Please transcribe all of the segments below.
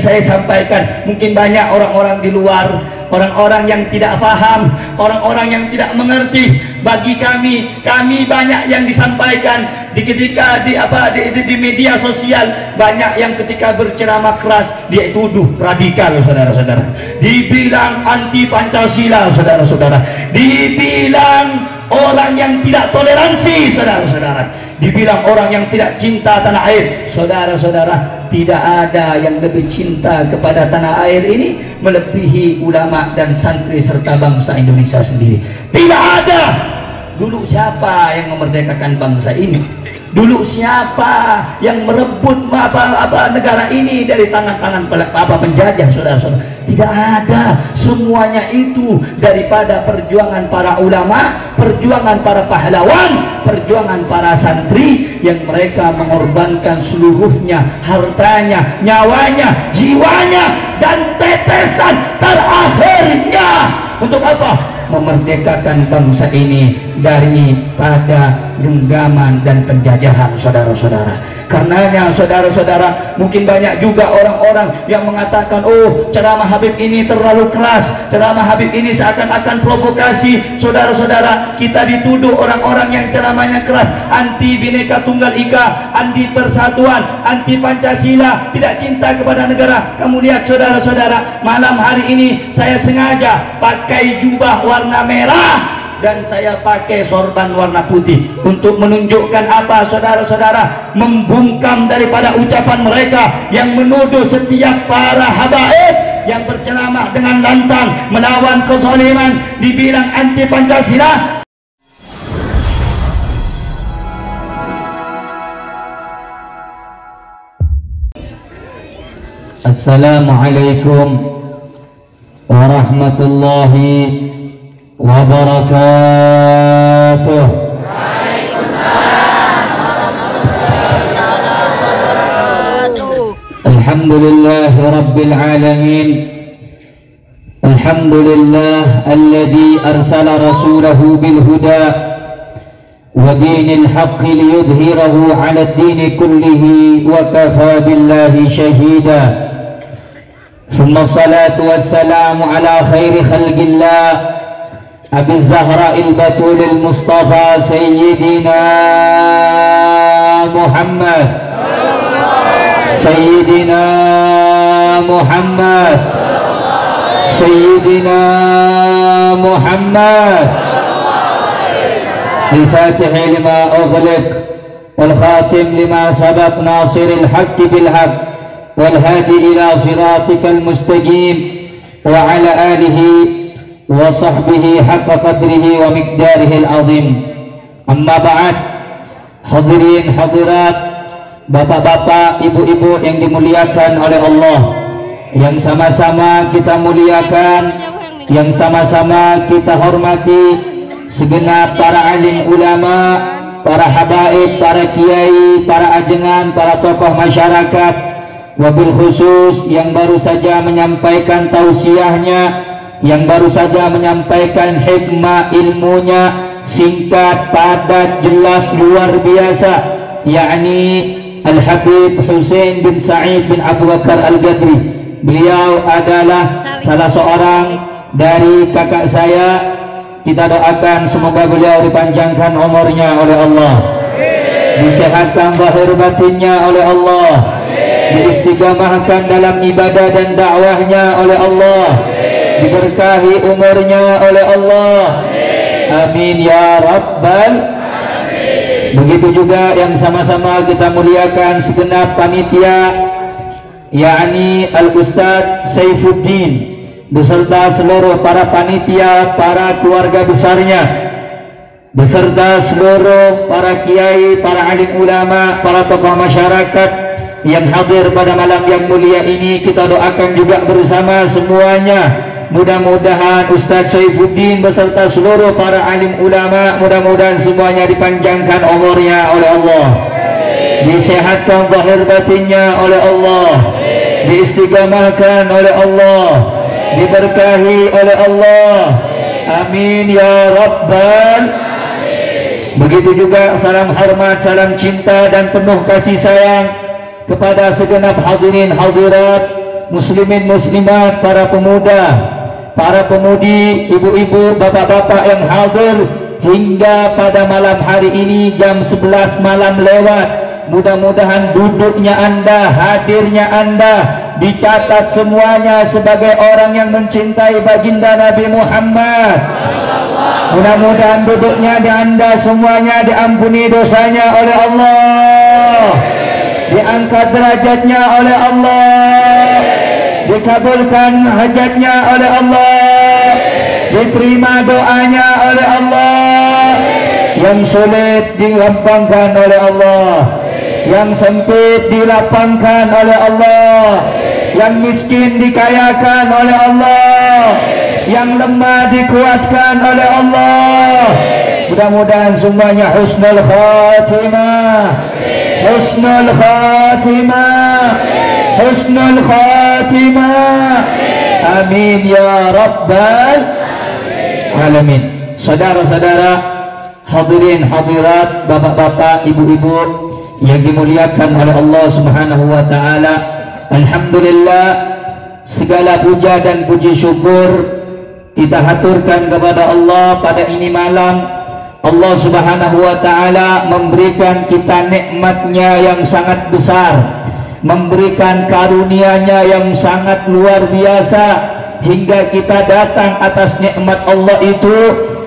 saya sampaikan. Mungkin banyak orang-orang di luar, orang-orang yang tidak paham, orang-orang yang tidak mengerti. Bagi kami banyak yang disampaikan ketika di media sosial. Banyak yang ketika berceramah keras dia tuduh radikal, saudara-saudara, dibilang anti Pancasila, saudara-saudara, dibilang orang yang tidak toleransi, saudara-saudara, dibilang orang yang tidak cinta tanah air. Saudara-saudara, tidak ada yang lebih cinta kepada tanah air ini melebihi ulama dan santri serta bangsa Indonesia sendiri. Tidak ada. Dulu siapa yang memerdekakan bangsa ini? Dulu siapa yang merebut negara ini dari tangan-tangan penjajah, saudara-saudara? Tidak ada. Semuanya itu daripada perjuangan para ulama, perjuangan para pahlawan, perjuangan para santri yang mereka mengorbankan seluruhnya, hartanya, nyawanya, jiwanya, dan tetesan terakhirnya. Untuk apa? Memerdekakan bangsa ini daripada genggaman dan penjajahan, saudara-saudara. Karenanya, saudara-saudara, mungkin banyak juga orang-orang yang mengatakan, oh, ceramah Habib ini terlalu keras, ceramah Habib ini seakan-akan provokasi. Saudara-saudara, kita dituduh orang-orang yang ceramahnya keras, anti Bhinneka Tunggal Ika, anti persatuan, anti Pancasila, tidak cinta kepada negara. Kamu lihat, saudara-saudara, malam hari ini saya sengaja pakai jubah warna merah dan saya pakai sorban warna putih untuk menunjukkan apa, saudara-saudara? Membungkam daripada ucapan mereka yang menuduh setiap para habaib yang berceramah dengan lantang melawan kezaliman, dibilang anti Pancasila. Assalamualaikum warahmatullahi wabarakatuh. Waalaikumsalam warahmatullahi wabarakatuh. Alhamdulillahi rabbil alamin. Alhamdulillah alladzi arsala rasulahu bil huda wa dinil haqqi liyudhhirahu 'ala ad-din kullihi wa kafa billahi shahida. ثم الصلاة والسلام على خير خلق الله أبي الزهراء البتول المصطفى سيدنا محمد، سيدنا محمد، سيدنا محمد الفاتح لما أغلق والخاتم لما سبق ناصر الحق بالحق والهادي إلى صراطك المستقيم وعلى آله وصحبه حق قدره ومقداره العظيم. Amma ba'd. Hadirin hadirat, bapak-bapak, ibu-ibu yang dimuliakan oleh Allah, yang sama-sama kita muliakan, yang sama-sama kita hormati segenap para alim ulama, para habaib, para kiai, para ajengan, para tokoh masyarakat, wabil khusus yang baru saja menyampaikan tausiahnya, yang baru saja menyampaikan hikmah ilmunya, singkat, padat, jelas, luar biasa, yakni Al-Habib Husain bin Sa'id bin Abu Bakar Al-Gadri. Beliau adalah salah seorang dari kakak saya. Kita doakan semoga beliau dipanjangkan umurnya oleh Allah, disehatkan zahir batinnya oleh Allah, diistiqamahkan dalam ibadah dan dakwahnya oleh Allah, diberkahi umurnya oleh Allah. Amin ya rabbal alamin. Begitu juga yang sama-sama kita muliakan segenap panitia, yakni Al-Ustadz Saifuddin beserta seluruh para panitia, para keluarga besarnya, beserta seluruh para kiai, para alim ulama, para tokoh masyarakat yang hadir pada malam yang mulia ini. Kita doakan juga bersama semuanya, mudah-mudahan Ustadz Saifuddin beserta seluruh para alim ulama, mudah-mudahan semuanya dipanjangkan umurnya oleh Allah, disehatkan zahir batinnya oleh Allah, diistiqamahkan oleh Allah, diberkahi oleh Allah. Amin ya rabbal alamin. Begitu juga salam hormat, salam cinta dan penuh kasih sayang kepada segenap hadirin hadirat muslimin muslimat, para pemuda, para pemudi, ibu-ibu, bapak-bapak yang hadir hingga pada malam hari ini jam 11 malam lewat. Mudah-mudahan duduknya Anda, hadirnya Anda dicatat semuanya sebagai orang yang mencintai baginda Nabi Muhammad. Mudah-mudahan duduknya di Anda semuanya diampuni dosanya oleh Allah, diangkat derajatnya oleh Allah, dikabulkan hajatnya oleh Allah, diterima doanya oleh Allah, yang sulit digampangkan oleh Allah, yang sempit dilapangkan oleh Allah, yang miskin dikayakan oleh Allah, yang lemah dikuatkan oleh Allah. Mudah-mudahan semuanya husnul khatimah, husnul khatimah, husnul khatimah. Amin ya rabbal alamin. Saudara-saudara, hadirin hadirat, bapak-bapak, ibu-ibu yang dimuliakan oleh Allah Subhanahu wa taala. Alhamdulillah, segala puja dan puji syukur kita haturkan kepada Allah pada ini malam. Allah Subhanahu wa taala memberikan kita nikmatnya yang sangat besar, memberikan karunia-Nya yang sangat luar biasa, hingga kita datang atas nikmat Allah itu,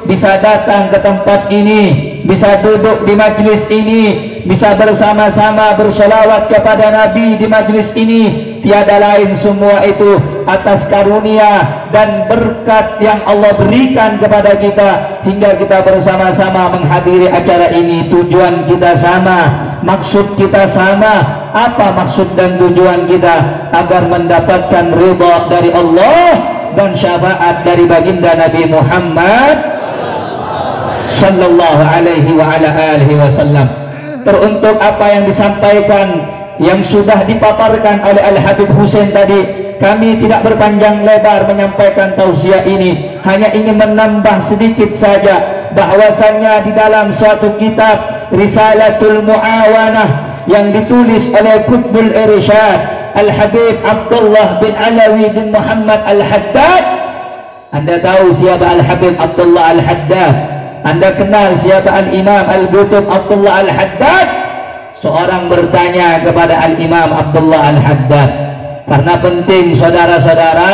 bisa datang ke tempat ini, bisa duduk di majlis ini, bisa bersama-sama bersolawat kepada Nabi di majlis ini. Tiada lain semua itu atas karunia dan berkat yang Allah berikan kepada kita, hingga kita bersama-sama menghadiri acara ini. Tujuan kita sama, maksud kita sama. Apa maksud dan tujuan kita? Agar mendapatkan ridha dari Allah dan syafaat dari baginda Nabi Muhammad sallallahu alaihi wa ala alihi wasallam. Teruntuk apa yang disampaikan, yang sudah dipaparkan oleh Al-Habib Husain tadi, kami tidak berpanjang lebar menyampaikan tausiah ini, hanya ingin menambah sedikit saja bahwasannya di dalam suatu kitab Risalatul Muawanah yang ditulis oleh Qutbul Irsyad Al-Habib Abdullah bin Alawi bin Muhammad Al-Haddad. Anda tahu siapa Al-Habib Abdullah Al-Haddad? Anda kenal siapa Al-Imam Al-Qutub Abdullah Al-Haddad? Seorang bertanya kepada Al-Imam Abdullah Al-Haddad, karena penting saudara-saudara,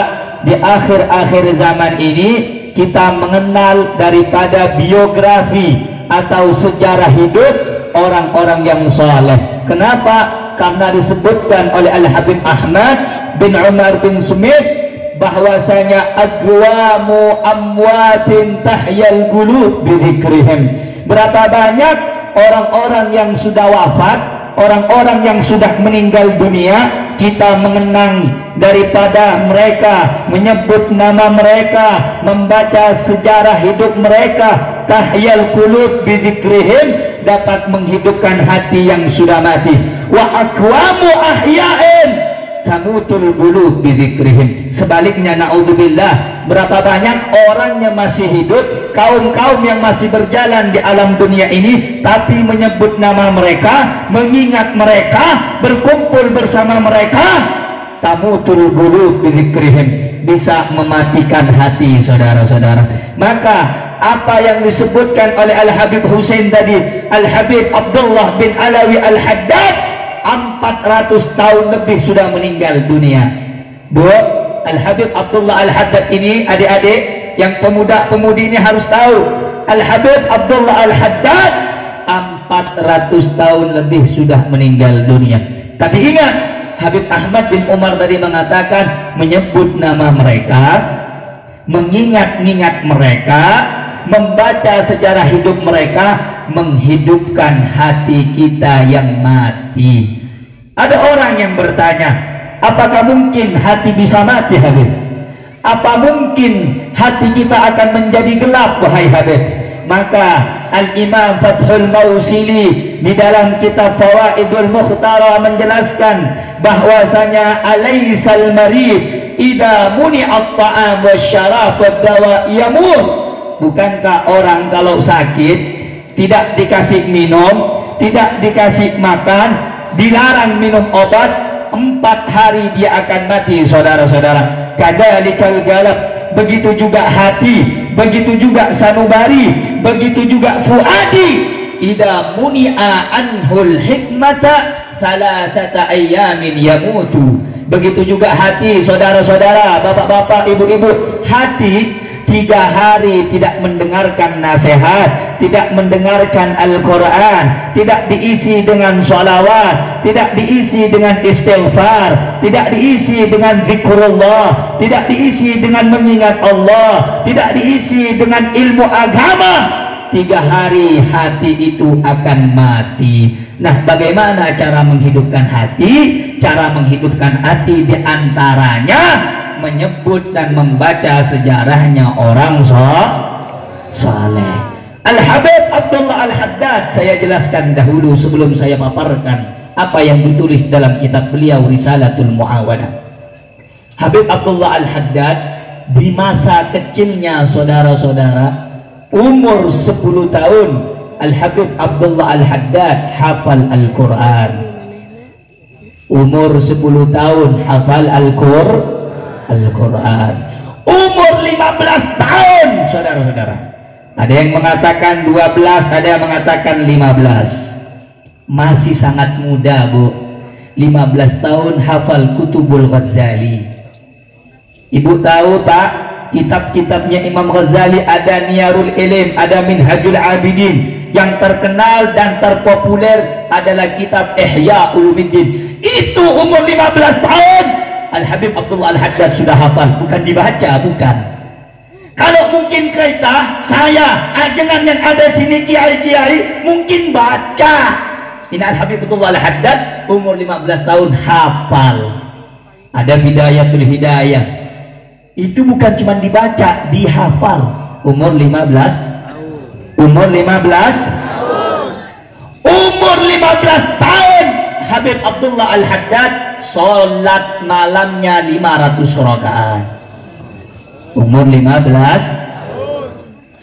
di akhir-akhir zaman ini kita mengenal daripada biografi atau sejarah hidup orang-orang yang saleh. Kenapa? Karena disebutkan oleh Al-Habib Ahmad bin Umar bin Sumit bahwasanya agwamu amwatin tahyal qulub bidzikrihim. Berapa banyak orang-orang yang sudah wafat, orang-orang yang sudah meninggal dunia, kita mengenang daripada mereka, menyebut nama mereka, membaca sejarah hidup mereka. Tahyal qulub bidzikrihim, dapat menghidupkan hati yang sudah mati. Wa aqwamu ahya'in tamutul qulub bidzikrihim. Sebaliknya, naudzubillah, berapa banyak orang yang masih hidup, kaum-kaum yang masih berjalan di alam dunia ini, tapi menyebut nama mereka, mengingat mereka, berkumpul bersama mereka, tamutul qulub bidzikrihim, bisa mematikan hati saudara-saudara. Maka apa yang disebutkan oleh Al-Habib Husain tadi, Al-Habib Abdullah bin Alawi Al-Haddad 400 tahun lebih sudah meninggal dunia. Al-Habib Abdullah Al-Haddad ini, adik-adik yang pemuda-pemudi ini harus tahu, Al-Habib Abdullah Al-Haddad 400 tahun lebih sudah meninggal dunia. Tapi ingat, Habib Ahmad bin Umar tadi mengatakan, menyebut nama mereka, mengingat-ingat mereka, membaca sejarah hidup mereka, menghidupkan hati kita yang mati. Ada orang yang bertanya, apakah mungkin hati bisa mati, Habib? Apa mungkin hati kita akan menjadi gelap, wahai Habib? Maka Al-Imam Fathul Mausili di dalam kitab Fawaidul Mukhtara menjelaskan bahwasanya alaisal marid idza muni'at ta'am wasyarab wad-dawa yamut. Bukankah orang kalau sakit tidak dikasih minum, tidak dikasih makan, dilarang minum obat, 40 4 hari dia akan mati, saudara-saudara. Kadzalikal qalb, begitu juga hati, begitu juga sanubari, begitu juga fuadi. Idza muni'a anhul hikmata salasata ayyamin yamutu. Begitu juga hati, saudara-saudara, bapak-bapak, ibu-ibu. Hati 3 hari tidak mendengarkan nasihat, tidak mendengarkan Al-Quran, tidak diisi dengan sholawat, tidak diisi dengan istighfar, tidak diisi dengan zikrullah, tidak diisi dengan mengingat Allah, tidak diisi dengan ilmu agama. 3 hari hati itu akan mati. Nah, bagaimana cara menghidupkan hati? Cara menghidupkan hati diantaranya menyebut dan membaca sejarahnya orang saleh. Al-Habib Abdullah Al-Haddad, saya jelaskan dahulu sebelum saya paparkan apa yang ditulis dalam kitab beliau Risalatul Muawanah. Habib Abdullah Al-Haddad di masa kecilnya, saudara-saudara, umur 10 tahun, Al-Habib Abdullah Al-Haddad hafal Al-Quran. Umur 10 tahun hafal Al-Quran. Umur 15 tahun, saudara-saudara. Ada yang mengatakan 12, ada yang mengatakan 15. Masih sangat muda, Bu. 15 tahun hafal Kutubul Ghazali. Ibu tahu, Pak, kitab-kitabnya Imam Ghazali ada Niyarul Ilim, ada Minhajul Abidin. Yang terkenal dan terpopuler adalah kitab Ihya Ulumuddin. Itu umur 15 tahun Al-Habib Abdullah Al-Haddad sudah hafal, bukan dibaca, bukan. Kalau mungkin kita, saya, ajengan yang ada sini, kiai-kiai, mungkin baca. Ini Al-Habib Abdullah Al-Haddad umur 15 tahun hafal. Ada Bidayatul Hidayah. Itu bukan cuma dibaca, dihafal. Umur 15 tahun Habib Abdullah Al-Haddad sholat malamnya 500 rakaat. Umur 15.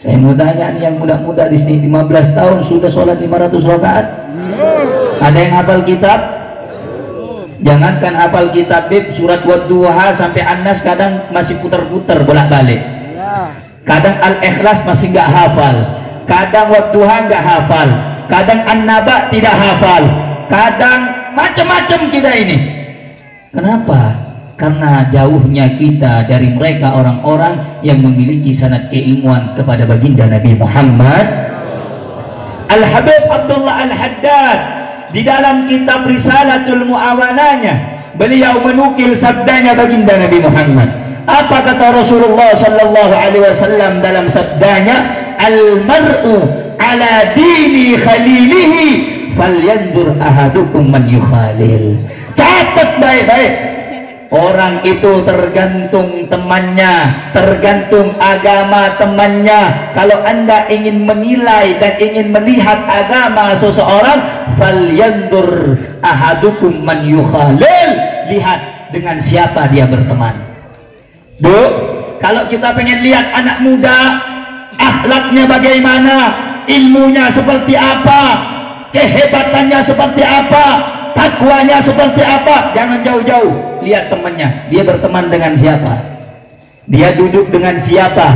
Saya mau tanya nih yang muda-muda di sini, 15 tahun sudah sholat 500 rakaat? Ada yang hafal kitab? Jangankan hafal kitab, surat Wadduha sampai An-Nas kadang masih putar-putar bolak-balik. Kadang Al-Ikhlas masih nggak hafal, kadang Wadduha nggak hafal, kadang An-Naba tidak hafal, kadang macam-macam kita ini. Kenapa? Karena jauhnya kita dari mereka orang-orang yang memiliki sanad keilmuan kepada baginda Nabi Muhammad. Al-Habib Abdullah Al-Haddad di dalam kitab Risalatul Muawanahnya, beliau menukil sabdanya baginda Nabi Muhammad. Apa kata Rasulullah sallallahu alaihi wasallam dalam sabdanya? Al-mar'u ala dini khalilihi falyanzur ahadukum man yukhalil. Catat baik-baik. Orang itu tergantung temannya, tergantung agama temannya. Kalau Anda ingin menilai dan ingin melihat agama seseorang, falyanzur ahadukum man yukhalil. Lihat dengan siapa dia berteman. Bu, kalau kita pengen lihat anak muda, akhlaknya bagaimana, ilmunya seperti apa, kehebatannya seperti apa, takwanya seperti apa, jangan jauh-jauh, lihat temannya, dia berteman dengan siapa, dia duduk dengan siapa,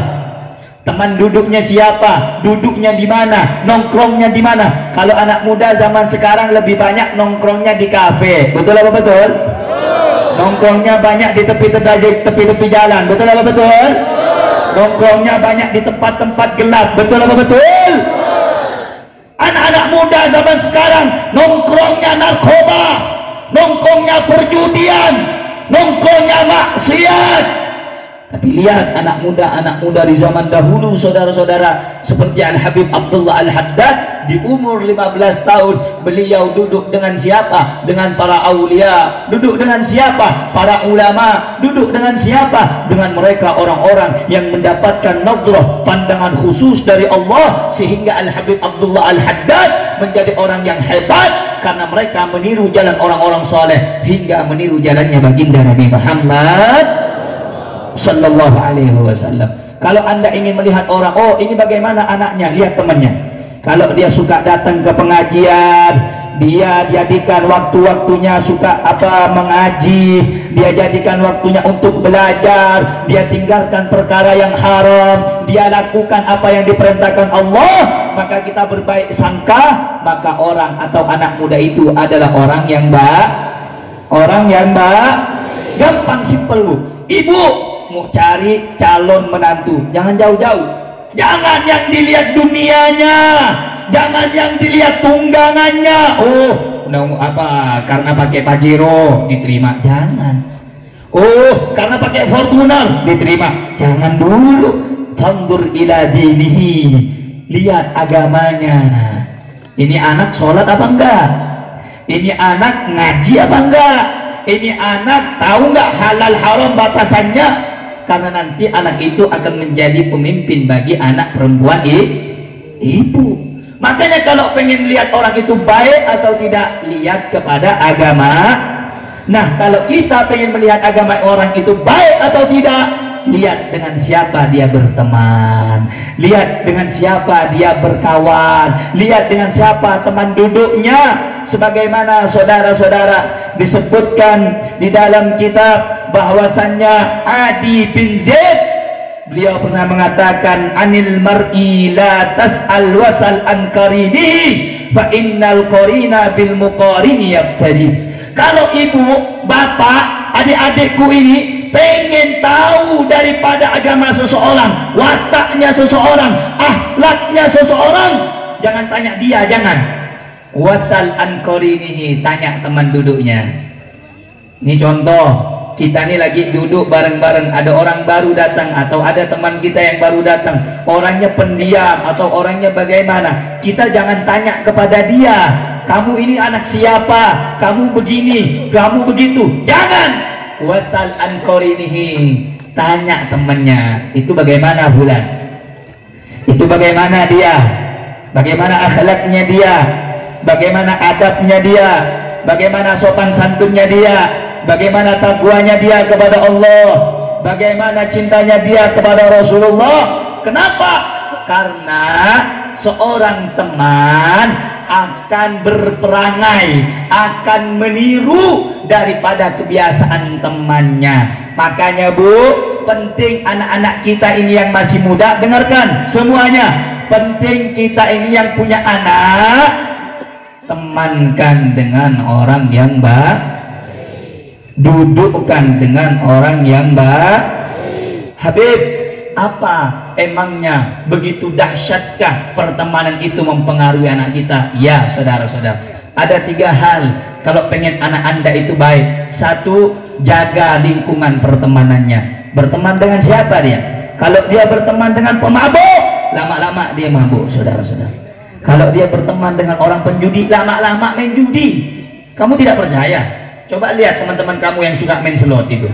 teman duduknya siapa, duduknya di mana, nongkrongnya di mana. Kalau anak muda zaman sekarang lebih banyak nongkrongnya di kafe, betul apa betul? Nongkrongnya banyak di tepi-tepi jalan, betul apa betul? Nongkrongnya banyak di tempat-tempat gelap, betul apa betul? Anak-anak muda zaman sekarang nongkrongnya narkoba, nongkrongnya perjudian, nongkrongnya maksiat. Tapi lihat anak muda di zaman dahulu, saudara-saudara, seperti Al-Habib Abdullah Al-Haddad di umur 15 tahun, beliau duduk dengan siapa? Dengan para aulia. Duduk dengan siapa? Para ulama. Duduk dengan siapa? Dengan mereka orang-orang yang mendapatkan nadrah, pandangan khusus dari Allah, sehingga Al-Habib Abdullah Al-Haddad menjadi orang yang hebat karena mereka meniru jalan orang-orang saleh hingga meniru jalannya baginda Nabi Muhammad sallallahu alaihi wasallam. Kalau Anda ingin melihat orang, oh ini bagaimana anaknya, lihat temannya. Kalau dia suka datang ke pengajian, dia jadikan waktu-waktunya suka mengaji, dia jadikan waktunya untuk belajar, dia tinggalkan perkara yang haram, dia lakukan apa yang diperintahkan Allah, maka kita berbaik sangka, maka orang atau anak muda itu adalah orang yang gampang, simpel Bu. Ibu mau cari calon menantu, jangan jauh-jauh, jangan yang dilihat dunianya, jangan yang dilihat tunggangannya. Oh, karena pakai Pajero diterima, jangan. Oh, karena pakai Fortuner diterima, jangan dulu. Fandur ila dinihi, lihat agamanya. Ini anak sholat apa enggak? Ini anak ngaji apa enggak? Ini anak tahu nggak halal haram batasannya? Karena nanti anak itu akan menjadi pemimpin bagi anak perempuan ibu. Makanya kalau pengen lihat orang itu baik atau tidak, lihat kepada agama. Nah, kalau kita pengen melihat agama orang itu baik atau tidak, lihat dengan siapa dia berteman, lihat dengan siapa dia berkawan, lihat dengan siapa teman duduknya. Sebagaimana saudara-saudara disebutkan di dalam kitab bahwasannya Adi bin Zaid, beliau pernah mengatakan, anil mar'i la tas'al wasal an qarini fa innal qarina bil muqarini yaqtadi. Kalau ibu, bapak, adik-adikku ini pengen tahu daripada agama seseorang, wataknya seseorang, akhlaknya seseorang, jangan tanya dia, jangan. Wasal an qarinihi, tanya teman duduknya. Ini contoh, kita nih lagi duduk bareng-bareng, ada orang baru datang atau ada teman kita yang baru datang, orangnya pendiam atau orangnya bagaimana, kita jangan tanya kepada dia, kamu ini anak siapa, kamu begini, kamu begitu, jangan. Wasal an qarinihi, tanya temannya, itu bagaimana Bulan, itu bagaimana dia, bagaimana akhlaknya dia, bagaimana adabnya dia, bagaimana sopan santunnya dia, bagaimana takwanya dia kepada Allah, bagaimana cintanya dia kepada Rasulullah. Kenapa? Karena seorang teman akan berperangai, akan meniru daripada kebiasaan temannya. Makanya Bu, penting anak-anak kita ini yang masih muda, dengarkan semuanya, penting kita ini yang punya anak, temankan dengan orang yang baik, dudukkan dengan orang yang baik. Habib, apa emangnya begitu dahsyatkah pertemanan itu mempengaruhi anak kita? Ya saudara-saudara, ada 3 hal kalau pengen anak anda itu baik. 1, jaga lingkungan pertemanannya. Berteman dengan siapa dia? Kalau dia berteman dengan pemabuk, lama-lama dia mabuk saudara-saudara. Kalau dia berteman dengan orang penjudi, lama-lama main judi. Kamu tidak percaya? Coba lihat teman-teman kamu yang suka main slot itu,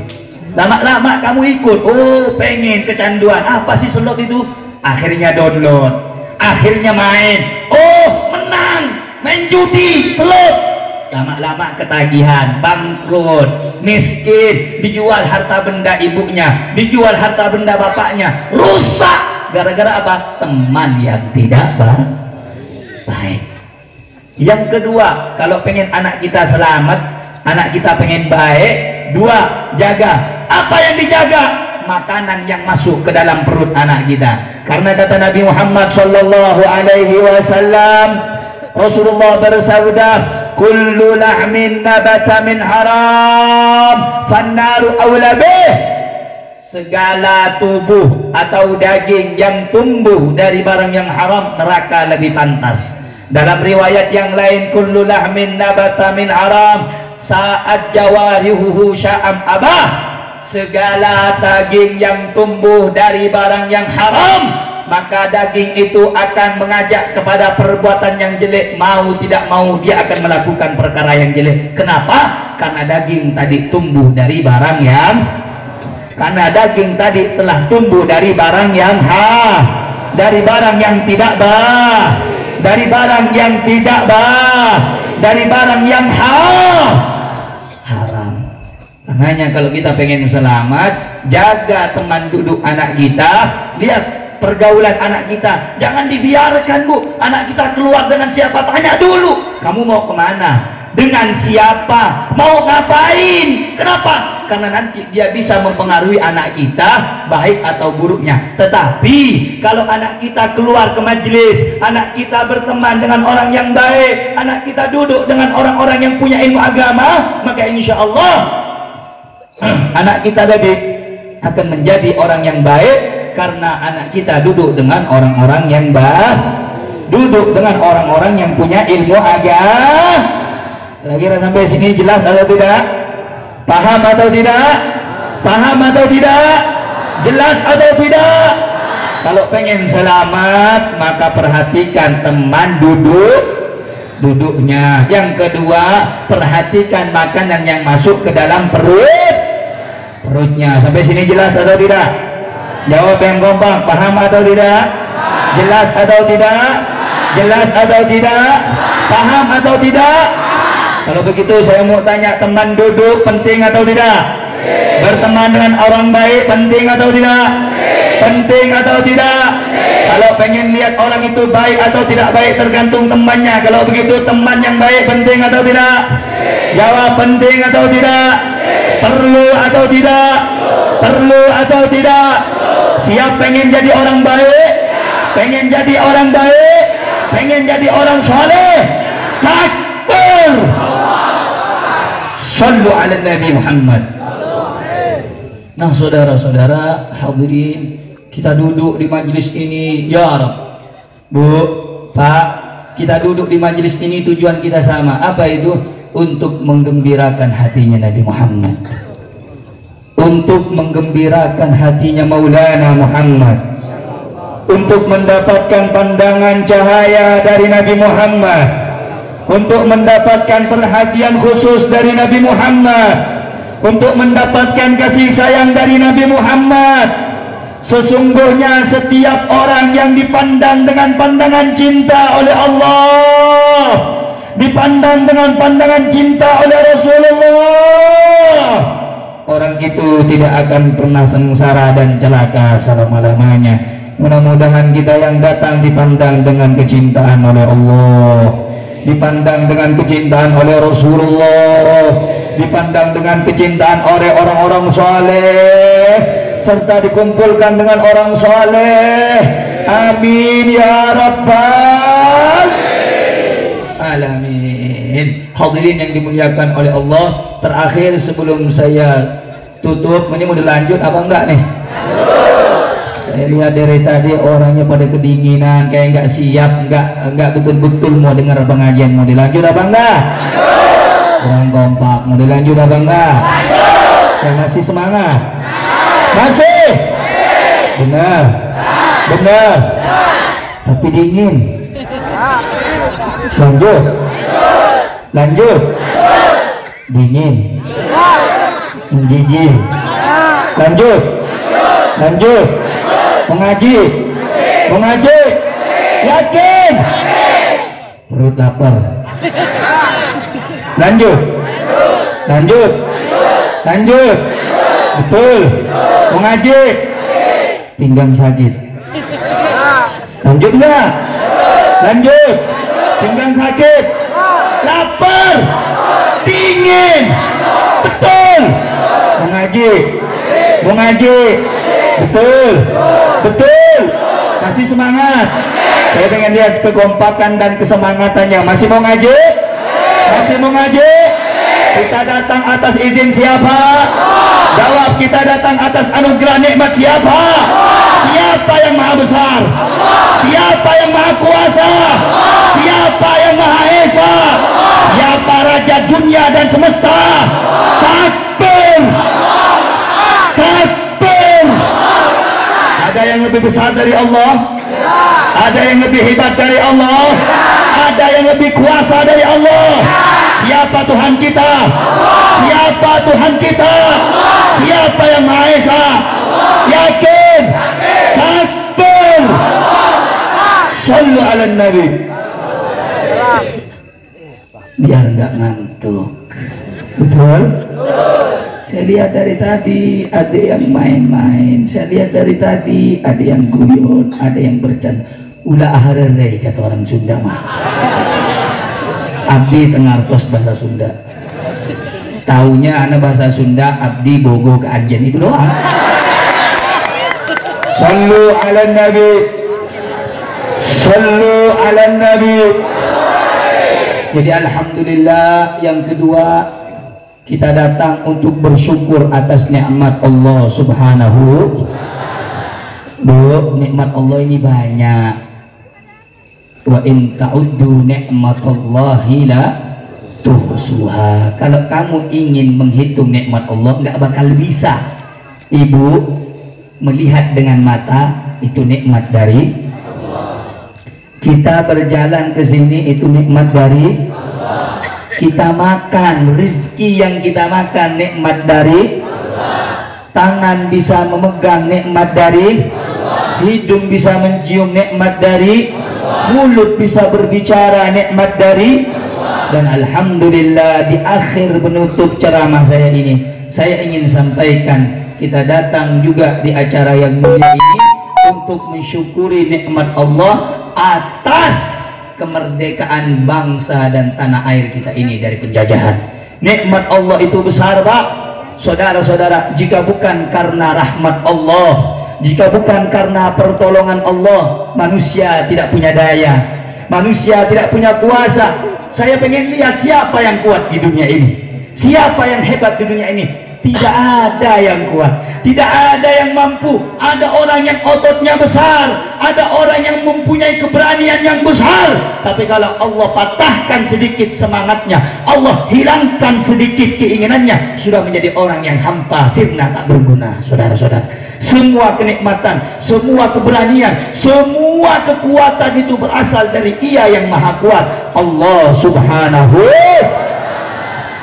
lama-lama kamu ikut, oh pengen kecanduan, apa sih slot itu? Akhirnya download, akhirnya main, oh menang, main judi, slot, lama-lama ketagihan, bangkrut, miskin, dijual harta benda ibunya, dijual harta benda bapaknya, rusak, gara-gara apa? Teman yang tidak baik. Yang kedua, kalau pengen anak kita selamat, anak kita pengen baik, 2, jaga. Apa yang dijaga? Makanan yang masuk ke dalam perut anak kita. Karena kata Nabi Muhammad sallallahu alaihi wasallam, Rasulullah bersabda, kullu lahmin nabata min haram fannaru awla bih. Segala tubuh atau daging yang tumbuh dari barang yang haram, neraka lebih pantas. Dalam riwayat yang lain, kullu lahmin nabata min haram saat jawarihuhu sya'am abah. Segala daging yang tumbuh dari barang yang haram, maka daging itu akan mengajak kepada perbuatan yang jelek, mau tidak mau dia akan melakukan perkara yang jelek. Kenapa? Karena daging tadi tumbuh dari barang yang, karena daging tadi telah tumbuh dari barang yang dari barang yang tidak dari barang yang tidak dari barang yang haram. Makanya kalau kita pengen selamat, jaga teman duduk anak kita. Lihat pergaulan anak kita. Jangan dibiarkan, Bu, anak kita keluar dengan siapa, tanya dulu, kamu mau kemana, dengan siapa, mau ngapain. Kenapa? Karena nanti dia bisa mempengaruhi anak kita baik atau buruknya. Tetapi kalau anak kita keluar ke majelis, anak kita berteman dengan orang yang baik, anak kita duduk dengan orang-orang yang punya ilmu agama, maka insya Allah anak kita tadi akan menjadi orang yang baik, karena anak kita duduk dengan orang-orang yang baik, duduk dengan orang-orang yang punya ilmu agama. Kira-kira sampai sini jelas atau tidak? Paham atau tidak? Paham atau tidak? Jelas atau tidak? Kalau pengen selamat, maka perhatikan teman duduknya. Yang kedua, perhatikan makanan yang masuk ke dalam perutnya. Sampai sini jelas atau tidak? Jawab yang kompak. Paham atau tidak? Jelas atau tidak? Jelas atau tidak? Paham atau tidak? Kalau begitu saya mau tanya, teman duduk penting atau tidak? Berteman dengan orang baik penting atau tidak? Penting atau tidak? Kalau pengen lihat orang itu baik atau tidak baik tergantung temannya. Kalau begitu teman yang baik penting atau tidak? Jawab penting atau tidak? Perlu atau tidak? Perlu atau tidak? Siap pengen jadi orang baik? Pengen jadi orang baik? Pengen jadi orang saleh? Takbir! Sallu ala Nabi Muhammad. Nah, saudara-saudara hadirin, kita duduk di majelis ini, ya Rab, Bu, Pak, kita duduk di majelis ini tujuan kita sama. Apa itu? Untuk menggembirakan hatinya Nabi Muhammad, untuk menggembirakan hatinya Maulana Muhammad, untuk mendapatkan pandangan cahaya dari Nabi Muhammad, untuk mendapatkan perhatian khusus dari Nabi Muhammad, untuk mendapatkan kasih sayang dari Nabi Muhammad. Sesungguhnya setiap orang yang dipandang dengan pandangan cinta oleh Allah, dipandang dengan pandangan cinta oleh Rasulullah, orang itu tidak akan pernah sengsara dan celaka selama-lamanya. Mudah-mudahan kita yang datang dipandang dengan kecintaan oleh Allah, dipandang dengan kecintaan oleh Rasulullah, dipandang dengan kecintaan oleh orang-orang saleh, serta dikumpulkan dengan orang saleh. Amin ya rabbal alamin. Hadirin yang dimuliakan oleh Allah, terakhir sebelum saya tutup, ini mau dilanjut apa enggak nih? Saya lihat dari tadi orangnya pada kedinginan, kayak nggak siap, nggak betul-betul mau dengar pengajian. Mau dilanjut apa enggak? Kurang kompak. Mau dilanjut apa enggak? Yang masih semangat? Masih? Benar? Benar? Tapi dingin. Lanjut? Lanjut? Dingin? Menggigil? Lanjut? Lanjut? Mengaji? Mengaji? Yakin? Perut lapar. Lanjut? Lanjut? Lanjut? Betul? Mengaji? Pinggang sakit. Lanjut enggak? Lanjut? Pinggang sakit? Lapar? Dingin? Betul? Mengaji? Mengaji? Betul? Betul? Masih semangat? Saya pengen lihat kekompakan dan kesemangatannya. Masih mau ngaji? Masih mau ngaji? Kita datang atas izin siapa? Jawab, kita datang atas anugerah nikmat siapa? Siapa yang maha besar? Siapa yang maha kuasa? Siapa yang maha esa? Siapa raja dunia dan semesta? Takbir! Takbir! Ada yang lebih besar dari Allah? Ada yang lebih hebat dari Allah? Ada yang lebih kuasa dari Allah? Siapa Tuhan kita? Siapa Tuhan kita? Siapa yang Maha Esa? Yakin? Takbir! Sallu ala Nabi. Biar nggak ngantuk. Betul? Saya lihat dari tadi ada yang main-main, saya lihat dari tadi ada yang guyon, ada yang bercanda. Ulah aharelei kata orang Sunda mah. Abdi tengartos bahasa Sunda. Taunya anak bahasa Sunda abdi bogo ke anjen itu doang. Sallu ala nabi. Sallu ala nabi. Jadi alhamdulillah, yang kedua kita datang untuk bersyukur atas nikmat Allah Subhanahu. Bu, nikmat Allah ini banyak. Wa in ta'uddu ni'matallahi la tuhsuha. Kalau kamu ingin menghitung nikmat Allah nggak bakal bisa. Ibu melihat dengan mata itu nikmat dari Allah. Kita berjalan ke sini itu nikmat dari Allah. Kita makan rezeki yang kita makan nikmat dari Allah. Tangan bisa memegang nikmat dari Allah. Hidung bisa mencium nikmat dari Allah. Mulut bisa berbicara nikmat dari Allah. Dan alhamdulillah di akhir penutup ceramah saya ini, saya ingin sampaikan kita datang juga di acara yang mulia ini untuk mensyukuri nikmat Allah atas kemerdekaan bangsa dan tanah air kita ini dari penjajahan. Nikmat Allah itu besar, Pak. Saudara-saudara, jika bukan karena rahmat Allah, jika bukan karena pertolongan Allah, manusia tidak punya daya, manusia tidak punya kuasa. Saya pengen lihat siapa yang kuat di dunia ini, siapa yang hebat di dunia ini. Tidak ada yang kuat, tidak ada yang mampu. Ada orang yang ototnya besar, ada orang yang mempunyai keberanian yang besar, tapi kalau Allah patahkan sedikit semangatnya, Allah hilangkan sedikit keinginannya, sudah menjadi orang yang hampa, sirna, tak berguna. Saudara-saudara, semua kenikmatan, semua keberanian, semua kekuatan itu berasal dari Ia yang maha kuat, Allah Subhanahu.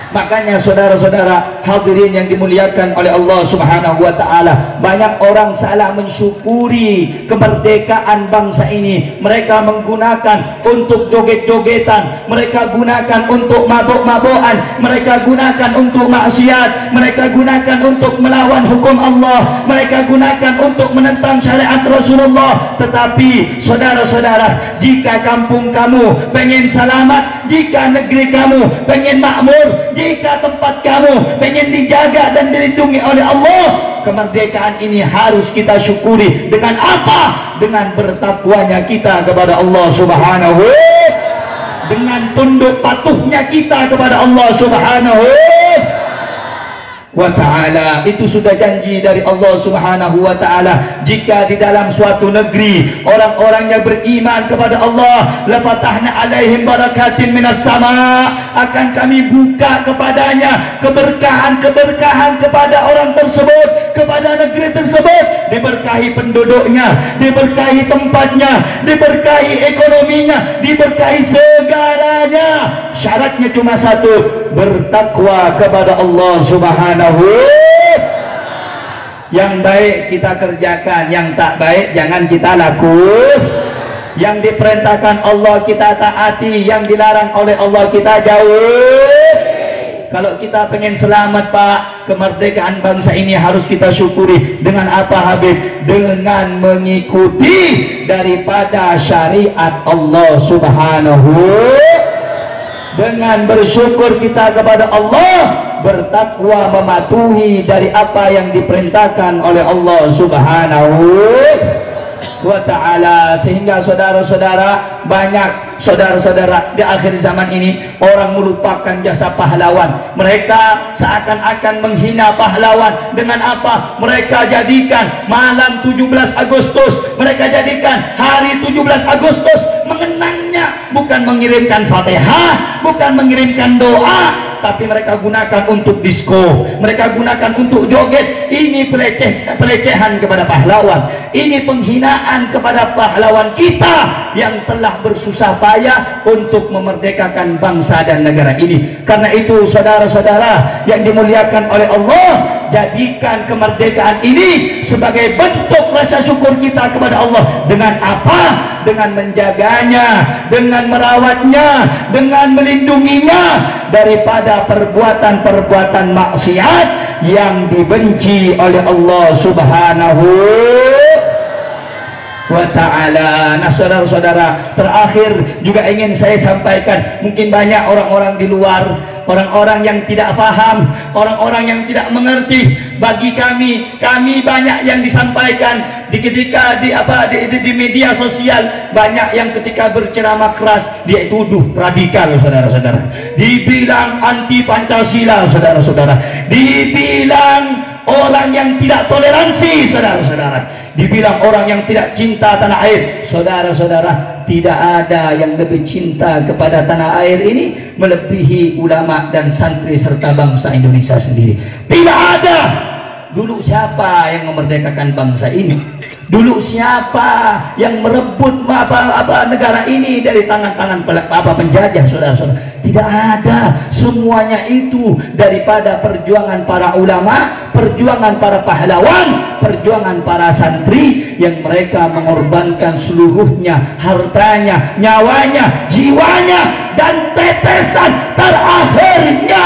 Makanya saudara-saudara hadirin yang dimuliakan oleh Allah Subhanahu wa ta'ala, banyak orang salah mensyukuri kemerdekaan bangsa ini. Mereka menggunakan untuk joget-jogetan, mereka gunakan untuk mabuk-mabukan, mereka gunakan untuk maksiat, mereka gunakan untuk melawan hukum Allah, mereka gunakan untuk menentang syariat Rasulullah. Tetapi saudara-saudara, jika kampung kamu pengen selamat, jika negeri kamu pengen makmur, jika tempat kamu pengen dijaga dan dilindungi oleh Allah, kemerdekaan ini harus kita syukuri. Dengan apa? Dengan bertakwanya kita kepada Allah Subhanahu, dengan tunduk patuhnya kita kepada Allah Subhanahu wa ta'ala. Itu sudah janji dari Allah Subhanahu wa ta'ala. Jika di dalam suatu negeri orang-orangnya beriman kepada Allah, la fatahna alaihim barakatin minas sama, akan kami buka kepadanya keberkahan-keberkahan kepada orang tersebut, kepada negeri tersebut. Diberkahi penduduknya, diberkahi tempatnya, diberkahi ekonominya, diberkahi segalanya. Syaratnya cuma satu, bertakwa kepada Allah Subhanahu. Yang baik kita kerjakan, yang tak baik jangan kita lakukan. Yang diperintahkan Allah kita taati, yang dilarang oleh Allah kita jauh. Kalau kita pengen selamat, Pak, kemerdekaan bangsa ini harus kita syukuri. Dengan apa, Habib? Dengan mengikuti daripada syariat Allah Subhanahu. Dengan bersyukur kita kepada Allah, bertakwa mematuhi dari apa yang diperintahkan oleh Allah Subhanahu wa ta'ala. Sehingga saudara-saudara, banyak saudara-saudara di akhir zaman ini orang melupakan jasa pahlawan. Mereka seakan-akan menghina pahlawan. Dengan apa? Mereka jadikan malam 17 Agustus, mereka jadikan hari 17 Agustus mengenangnya, bukan mengirimkan Fatihah, bukan mengirimkan doa, tapi mereka gunakan untuk disko, mereka gunakan untuk joget. Ini pelecehan kepada pahlawan, ini penghinaan kepada pahlawan kita yang telah bersusah payah untuk memerdekakan bangsa dan negara ini. Karena itu saudara-saudara yang dimuliakan oleh Allah, jadikan kemerdekaan ini sebagai bentuk rasa syukur kita kepada Allah. Dengan apa? Dengan menjaganya, dengan merawatnya, dengan melindunginya daripada perbuatan-perbuatan maksiat, yang dibenci oleh Allah Subhanahu wa ta'ala. Nah saudara-saudara, terakhir juga ingin saya sampaikan, mungkin banyak orang-orang di luar, orang-orang yang tidak paham, orang-orang yang tidak mengerti. Bagi kami banyak yang disampaikan ketika di media sosial, banyak yang ketika berceramah keras dia tuduh radikal, saudara-saudara, dibilang anti Pancasila, saudara-saudara, dibilang orang yang tidak toleransi, saudara-saudara, dibilang orang yang tidak cinta tanah air. Saudara-saudara, tidak ada yang lebih cinta kepada tanah air ini melebihi ulama dan santri serta bangsa Indonesia sendiri. Tidak ada. Dulu siapa yang memerdekakan bangsa ini? Dulu siapa yang merebut negara ini dari tangan-tangan penjajah, saudara-saudara? Tidak ada. Semuanya itu daripada perjuangan para ulama, perjuangan para pahlawan, perjuangan para santri yang mereka mengorbankan seluruhnya, hartanya, nyawanya, jiwanya, dan tetesan terakhirnya.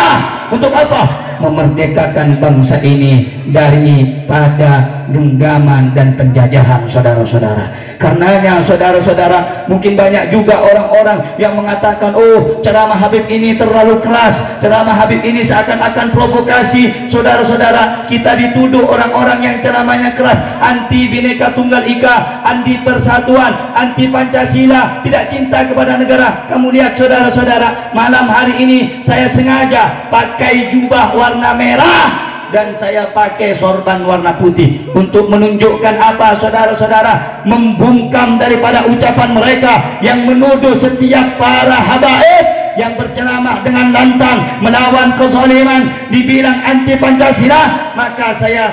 Untuk apa? Memerdekakan bangsa ini daripada genggaman dan penjajahan, saudara-saudara. Karenanya saudara-saudara, mungkin banyak juga orang-orang yang mengatakan, oh ceramah Habib ini terlalu keras, ceramah Habib ini seakan-akan provokasi. Saudara-saudara, kita dituduh orang-orang yang ceramahnya keras, anti Bhinneka Tunggal Ika, anti persatuan, anti Pancasila, tidak cinta kepada negara. Kamu lihat saudara-saudara, malam hari ini saya sengaja pakai jubah warna merah dan saya pakai sorban warna putih untuk menunjukkan apa, saudara-saudara? Membungkam daripada ucapan mereka yang menuduh setiap para habaib yang berceramah dengan lantang melawan kezaliman, dibilang anti Pancasila. Maka saya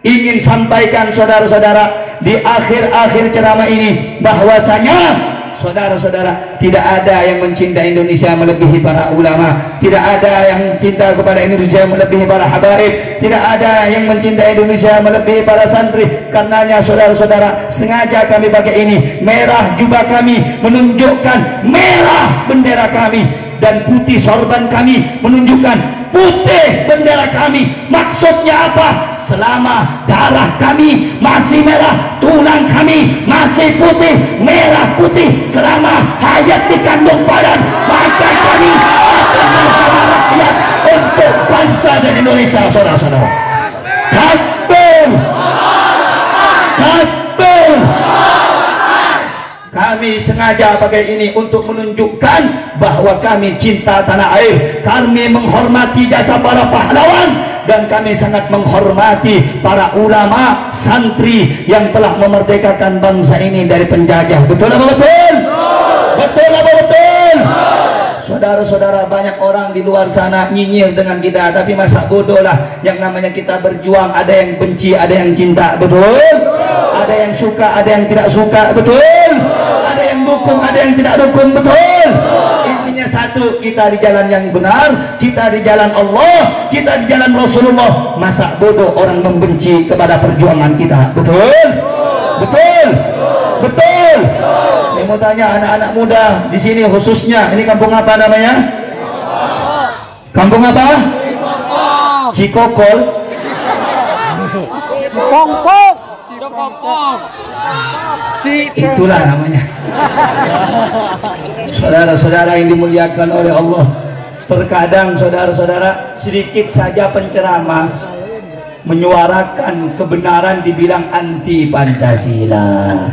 ingin sampaikan, saudara-saudara, di akhir-akhir ceramah ini bahwasanya saudara-saudara, tidak ada yang mencintai Indonesia melebihi para ulama, tidak ada yang cinta kepada Indonesia melebihi para habaib, tidak ada yang mencintai Indonesia melebihi para santri. Karenanya saudara-saudara, sengaja kami pakai ini, merah jubah kami menunjukkan merah bendera kami, dan putih sorban kami menunjukkan putih bendera kami. Maksudnya apa? Selama darah kami masih merah, tulang kami masih putih, merah putih, selama hayat dikandung badan, maka kami akan bersama rakyat untuk bangsa dan Indonesia, saudara-saudara. Takbir! Takbir! Kami sengaja pakai ini untuk menunjukkan bahwa kami cinta tanah air, kami menghormati jasa para pahlawan, dan kami sangat menghormati para ulama, santri yang telah memerdekakan bangsa ini dari penjajah. Betul apa betul? Betul apa betul? Saudara-saudara, banyak orang di luar sana nyinyir dengan kita, tapi masa bodoh lah. Yang namanya kita berjuang, ada yang benci, ada yang cinta. Betul? Ada yang suka, ada yang tidak suka. Betul? Ada yang dukung, ada yang tidak dukung. Betul? Intinya satu, kita di jalan yang benar, kita di jalan Allah, kita di jalan Rasulullah. Masa bodoh orang membenci kepada perjuangan kita. Betul? Betul? Betul? Saya mau tanya anak-anak muda di sini khususnya, ini kampung apa namanya? Kampung apa? Cikokol. Cikongkong. Cikongkong. Itulah namanya. Saudara-saudara yang dimuliakan oleh Allah, terkadang saudara-saudara sedikit saja penceramah menyuarakan kebenaran dibilang anti Pancasila,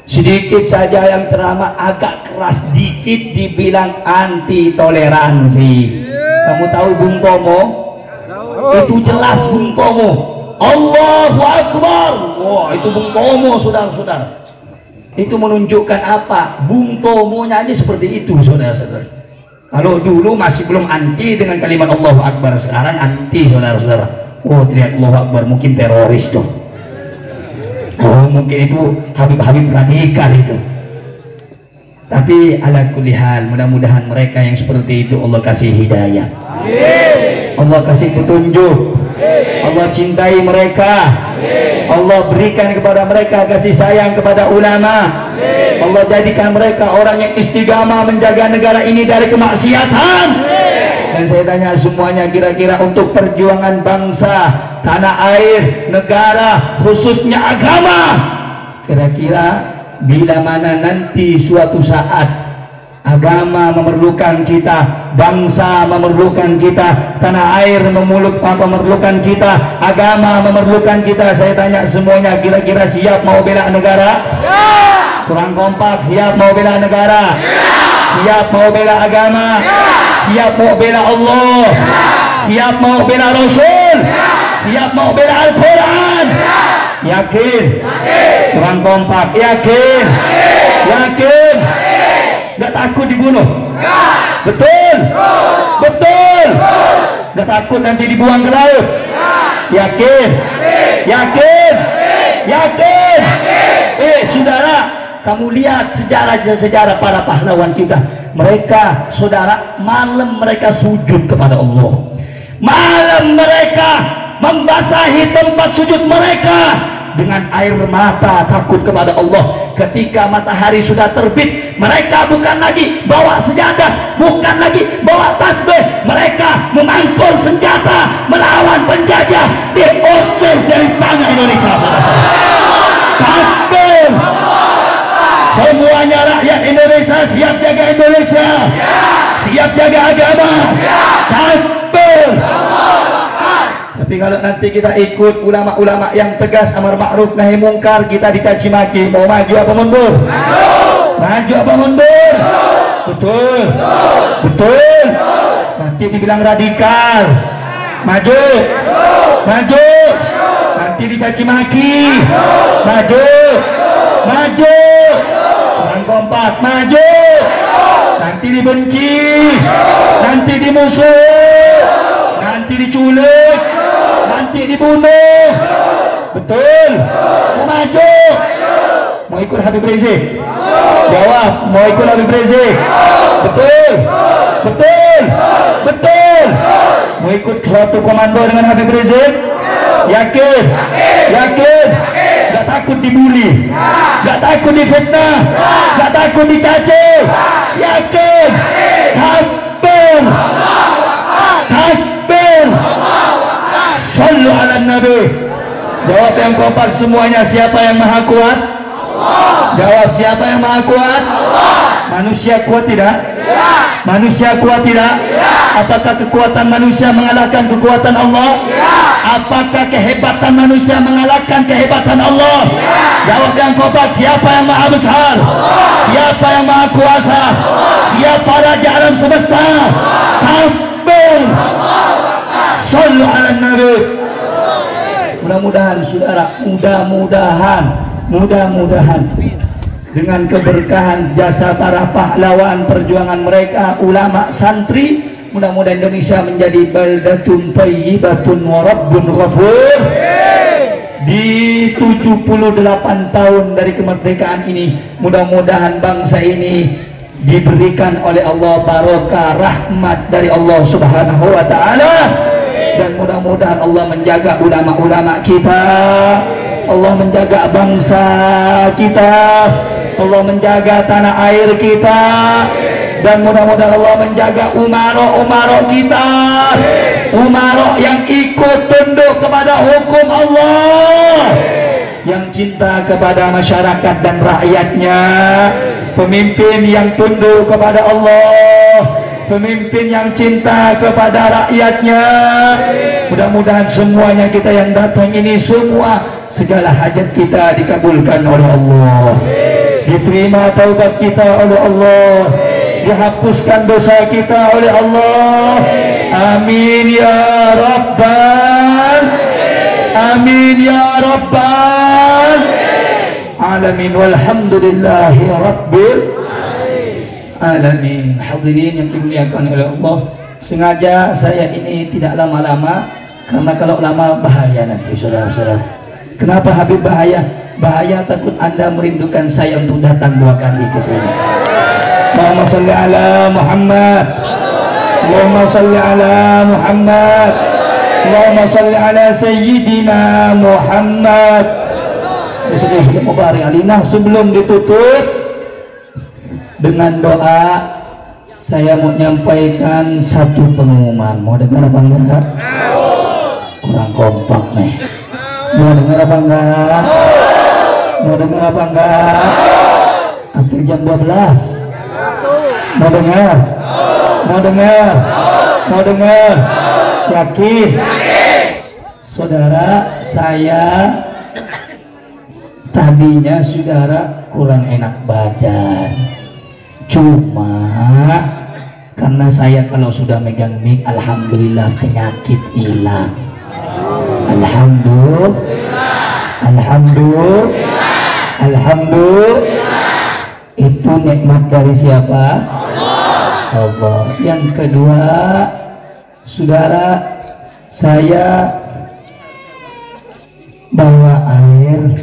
sedikit saja yang ceramah agak keras dikit dibilang anti toleransi. Kamu tahu Bung Tomo? Itu jelas Bung Tomo. Allahu Akbar. Wah, itu Bung Tomo, saudara-saudara. Itu menunjukkan apa? Bung Tomonya aja seperti itu, saudara-saudara. Kalau dulu masih belum anti dengan kalimat Allahu Akbar, sekarang anti, saudara-saudara. Oh, teriak Allahu Akbar, mungkin teroris tuh. Oh, mungkin itu Habib-Habib radikal itu. Tapi ala kulli hal, mudah-mudahan mereka yang seperti itu Allah kasih hidayah, Allah kasih petunjuk, Allah cintai mereka, Allah berikan kepada mereka kasih sayang kepada ulama, Allah jadikan mereka orang yang istiqamah menjaga negara ini dari kemaksiatan. Dan saya tanya semuanya, kira-kira untuk perjuangan bangsa, tanah air, negara, khususnya agama, kira-kira bila mana nanti suatu saat agama memerlukan kita, bangsa memerlukan kita, tanah air memerlukan kita, agama memerlukan kita, saya tanya semuanya, kira-kira siap mau bela negara? Kurang kompak. Siap mau bela negara? Siap mau bela agama? Siap mau bela Allah? Siap mau bela Rasul? Siap mau bela Al-Quran? Yakin? Kurang kompak. Yakin? Yakin? Gak takut dibunuh? Betul? Betul? Gak takut nanti dibuang ke laut? Yakin? Yakin? Yakin? Saudara, kamu lihat sejarah-sejarah para pahlawan kita. Mereka, saudara, malam mereka sujud kepada Allah. Malam mereka membasahi tempat sujud mereka dengan air mata, takut kepada Allah. Ketika matahari sudah terbit, mereka bukan lagi bawa senjata, bukan lagi bawa tasbih, mereka memangkul senjata melawan penjajah, diusir dari tanah Indonesia. Takbir! Semuanya rakyat Indonesia siap jaga Indonesia, siap jaga agama. Takbir! Tapi kalau nanti kita ikut ulama-ulama yang tegas amar ma'ruf nahi mungkar, kita dicaci maki, mau maju apa mundur? Maju apa mundur? Betul. Betul. Nanti dibilang radikal. Maju. Maju. Nanti dicaci maki. Maju. Maju. Orang kompak. Maju. Nanti dibenci. Nanti dimusuh. Nanti diculik. Nanti dibunuh. Betul. Mau maju? Mau ikut Habib Rizik? Jawab. Mau ikut Habib Rizik? Betul. Betul. Betul. Mau ikut suatu komando dengan Habib Rizik? Yakin? Yakin? Gak takut dibully? Gak takut difitnah? Gak takut dicaci? Yakin? Takbir! Takbir! Sallu ala Nabi. Jawab yang kompak semuanya, siapa yang maha kuat? Allah. Jawab, siapa yang maha kuat? Allah. Manusia kuat tidak? Ya. Manusia kuat tidak? Ya. Apakah kekuatan manusia mengalahkan kekuatan Allah? Ya. Apakah kehebatan manusia mengalahkan kehebatan Allah? Ya. Jawab yang kompak, siapa yang maha besar? Allah. Siapa yang maha kuasa? Allah. Siapa raja alam semesta? Takbir! Sallu ala Nabi. Mudah-mudahan saudara, mudah-mudahan dengan keberkahan jasa para pahlawan perjuangan mereka, ulama, santri, mudah-mudahan Indonesia menjadi baldatun thayyibatun wa rabbun ghafur. Di 78 tahun dari kemerdekaan ini, mudah-mudahan bangsa ini diberikan oleh Allah barokah, rahmat dari Allah Subhanahu wa taala. Dan mudah-mudahan Allah menjaga ulama-ulama kita, Allah menjaga bangsa kita, Allah menjaga tanah air kita, dan mudah-mudahan Allah menjaga umaro kita, umaro yang ikut tunduk kepada hukum Allah, yang cinta kepada masyarakat dan rakyatnya, pemimpin yang tunduk kepada Allah, pemimpin yang cinta kepada rakyatnya. Mudah-mudahan semuanya kita yang datang ini, semua segala hajat kita dikabulkan oleh Allah, diterima taubat kita oleh Allah, dihapuskan dosa kita oleh Allah. Amin ya Rabbal, amin ya Rabbal alamin, walhamdulillahi rabbil alamin. Hadirin yang dimuliakan oleh Allah, sengaja saya ini tidak lama-lama, karena kalau lama bahaya nanti saudara-saudara. Kenapa Habib bahaya? Bahaya takut Anda merindukan saya untuk datang 2 kali ke sini. Allahumma salli ala Muhammad, Allahumma salli ala Muhammad, Allahumma salli ala Sayyidina Muhammad. Sudah Mubarak Alimah, sebelum ditutup dengan doa saya mau menyampaikan satu pengumuman. Mau dengar apa enggak? Kurang kompak nih. Mau dengar apa enggak? Mau dengar apa enggak? Hampir jam 12. Mau dengar? Mau dengar? Mau dengar? Yakin? Saudara, saya tadinya saudara kurang enak badan. Cuma karena saya kalau sudah megang mic, alhamdulillah penyakit hilang. Alhamdulillah. Alhamdulillah. Alhamdulillah. Itu nikmat dari siapa? Allah. Yang kedua, saudara, saya bawa air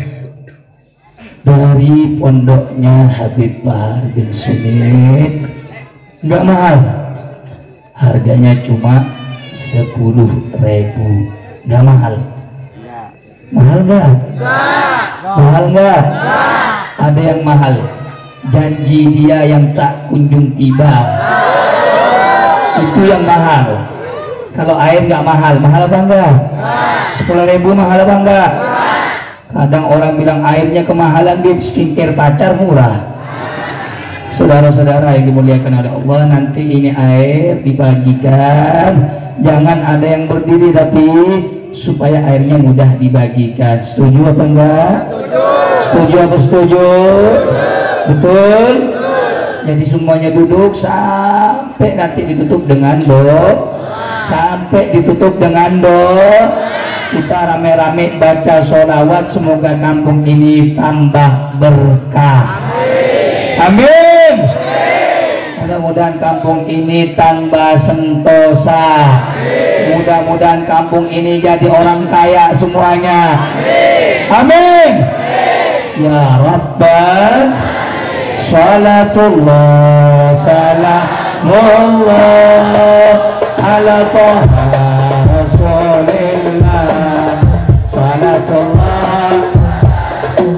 dari pondoknya Habib Bahar bin Sumit, nggak mahal, harganya cuma 10.000, nggak mahal. Mahal nggak? Mahal nggak? Ada yang mahal, janji dia yang tak kunjung tiba, itu yang mahal. Kalau air nggak mahal, mahal apa enggak? 10.000 mahal apa enggak? Kadang orang bilang airnya kemahalan, dia skincare pacar murah. Saudara-saudara yang dimuliakan oleh Allah, nanti ini air dibagikan, jangan ada yang berdiri, tapi supaya airnya mudah dibagikan. Setuju apa enggak? Setuju apa setuju? Betul? Jadi semuanya duduk sampai nanti ditutup dengan doa. Sampai ditutup dengan doa. Kita rame-rame baca sholawat, semoga kampung ini tambah berkah. Amin. Mudah-mudahan kampung ini tambah sentosa. Mudah-mudahan kampung ini jadi orang kaya semuanya. Amin. Ya Rabbal Salatullah Salamullah ala Toha Rasulillah. Salatullah,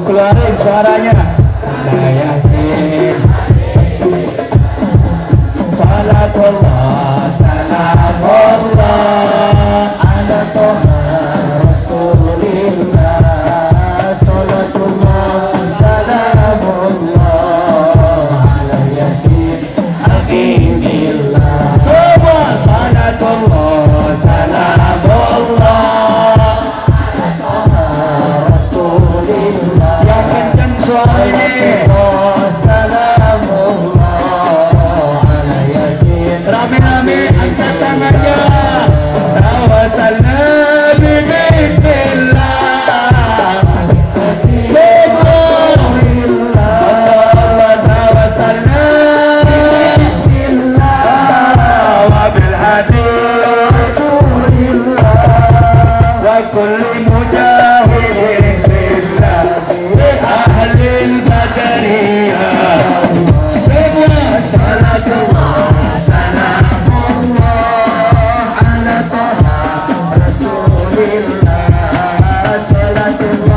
keluarin suaranya. Yasin. Salatullah salamullah ala Toha Rasulillah. Salatullah salamullah ala Yasin Habibullah. Semua salatullah salamullah yang kencang suara ini. Rame-rame angkat tangannya. Tawassalna bi bismillah. Subhanallah. Tawassalna bi bismillah wa bil hadi rasulillah wa kulli mujahidin ahlil badariyah. Semua salatullah salamullah ala Toha Rasulillah. Salatullah